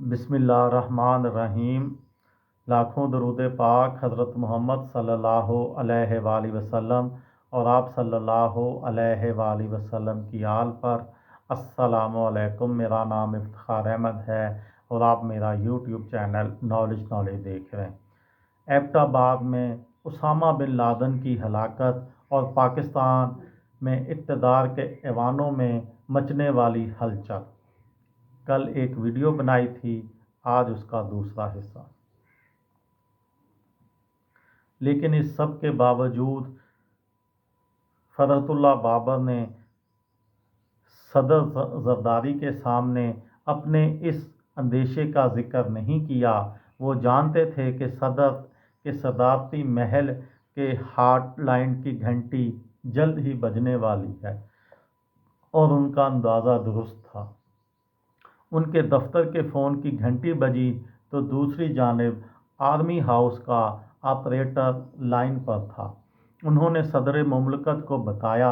बिस्मिल्लाहिर्रहमानिर्रहीम। लाखों दरूद पाक हज़रत मोहम्मद सल्लल्लाहु अलैहि वसल्लम और आप सल्लल्लाहु अलैहि वसल्लम की आल पर। अस्सलामु अलैकुम। मेरा नाम इफ्तिखार अहमद है और आप मेरा यूट्यूब चैनल नॉलेज देख रहे हैं। एबटाबाद में उसामा बिन लादेन की हलाकत और पाकिस्तान में इक़्तिदार के ऐवानों में मचने वाली हलचल। कल एक वीडियो बनाई थी, आज उसका दूसरा हिस्सा। लेकिन इस सब के बावजूद फरहतुल्लाह बाबर ने सदर जरदारी के सामने अपने इस अंदेशे का जिक्र नहीं किया। वो जानते थे कि सदर के सदारती महल के हॉटलाइन की घंटी जल्द ही बजने वाली है और उनका अंदाज़ा दुरुस्त था। उनके दफ्तर के फ़ोन की घंटी बजी तो दूसरी जानिब आर्मी हाउस का ऑपरेटर लाइन पर था। उन्होंने सदर मुमलकत को बताया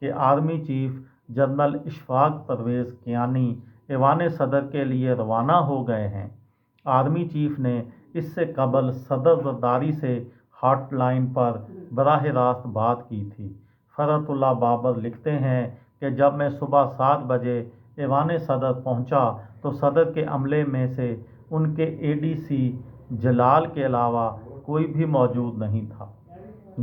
कि army chief general Ishfaq Parvez Kayani ऐवान सदर के लिए रवाना हो गए हैं। आर्मी चीफ ने इससे कबल सदर जरदारी से हॉटलाइन पर बराह रास्त बात की थी। फरहतुल्लाह बाबर लिखते हैं कि जब मैं सुबह 7 बजे ऐवान सदर पहुंचा तो सदर के अमले में से उनके एडीसी जलाल के अलावा कोई भी मौजूद नहीं था।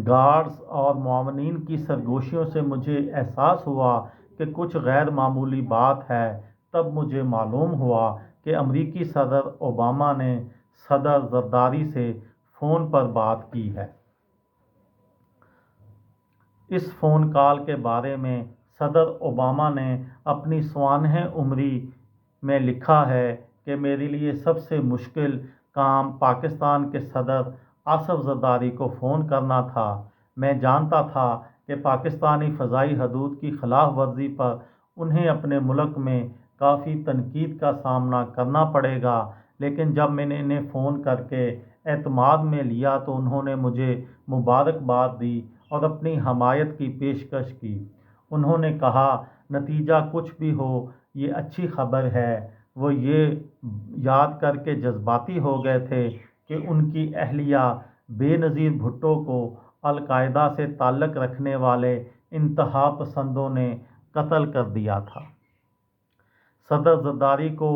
गार्ड्स और मुआवनीन की सरगोशियों से मुझे एहसास हुआ कि कुछ गैर मामूली बात है। तब मुझे मालूम हुआ कि अमरीकी सदर ओबामा ने सदर जरदारी से फ़ोन पर बात की है। इस फ़ोन कॉल के बारे में सदर ओबामा ने अपनी स्वानह उमरी में लिखा है कि मेरे लिए सबसे मुश्किल काम पाकिस्तान के सदर आसफ जरदारी को फ़ोन करना था। मैं जानता था कि पाकिस्तानी फ़ज़ाई हदूद की खिलाफ वर्जी पर उन्हें अपने मुल्क में काफ़ी तनकीद का सामना करना पड़ेगा, लेकिन जब मैंने इन्हें फ़ोन करके एतमाद में लिया तो उन्होंने मुझे मुबारकबाद दी और अपनी हमायत की पेशकश की। उन्होंने कहा, नतीजा कुछ भी हो, ये अच्छी खबर है। वो ये याद करके जज्बाती हो गए थे कि उनकी अहलिया बेनज़ीर भुट्टो को अल-कायदा से ताल्लुक़ रखने वाले इंतहा पसंदों ने कत्ल कर दिया था। सदर जरदारी को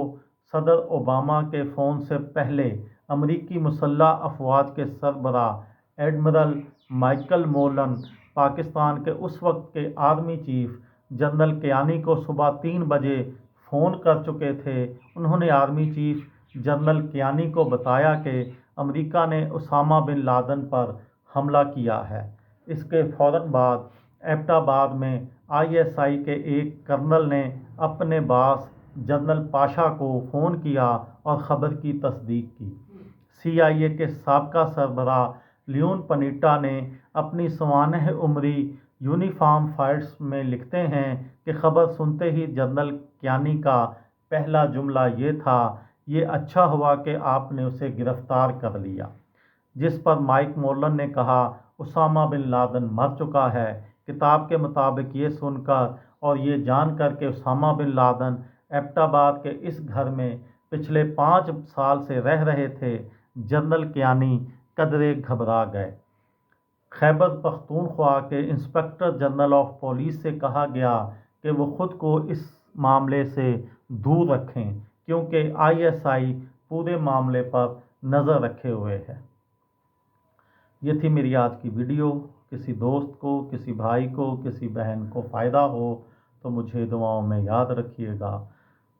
सदर ओबामा के फ़ोन से पहले अमरीकी मुसल्लह अफ़वाज के सरबराह एडमिरल माइकल मोलन पाकिस्तान के उस वक्त के आर्मी चीफ जनरल कियानी को सुबह 3 बजे फ़ोन कर चुके थे। उन्होंने आर्मी चीफ जनरल कियानी को बताया कि अमेरिका ने उसामा बिन लादेन पर हमला किया है। इसके फ़ौरन बाद एबटाबाद में आईएसआई के एक कर्नल ने अपने बॉस जनरल पाशा को फ़ोन किया और ख़बर की तस्दीक की। CIA के साबका सरबराह लियोन पनीटा ने अपनी सवानह उमरी यूनिफॉर्म फाइट्स में लिखते हैं कि खबर सुनते ही जनरल कियानी का पहला जुमला ये था, ये अच्छा हुआ कि आपने उसे गिरफ्तार कर लिया। जिस पर माइक मोलन ने कहा, उसामा बिन लादेन मर चुका है। किताब के मुताबिक ये सुनकर और ये जानकर कि उसामा बिन लादेन एबटाबाद के इस घर में पिछले 5 साल से रह रहे थे, जनरल कियानी कदरे घबरा गए। खैबर पख्तूनख्वा के इंस्पेक्टर जनरल ऑफ पुलिस से कहा गया कि वो खुद को इस मामले से दूर रखें, क्योंकि ISI पूरे मामले पर नज़र रखे हुए है। ये थी मेरी आज की वीडियो। किसी दोस्त को, किसी भाई को, किसी बहन को फ़ायदा हो तो मुझे दुआओं में याद रखिएगा।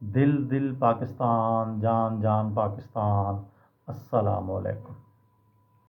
दिल दिल पाकिस्तान, जान जान पाकिस्तान। अस्सलामु अलैकुम।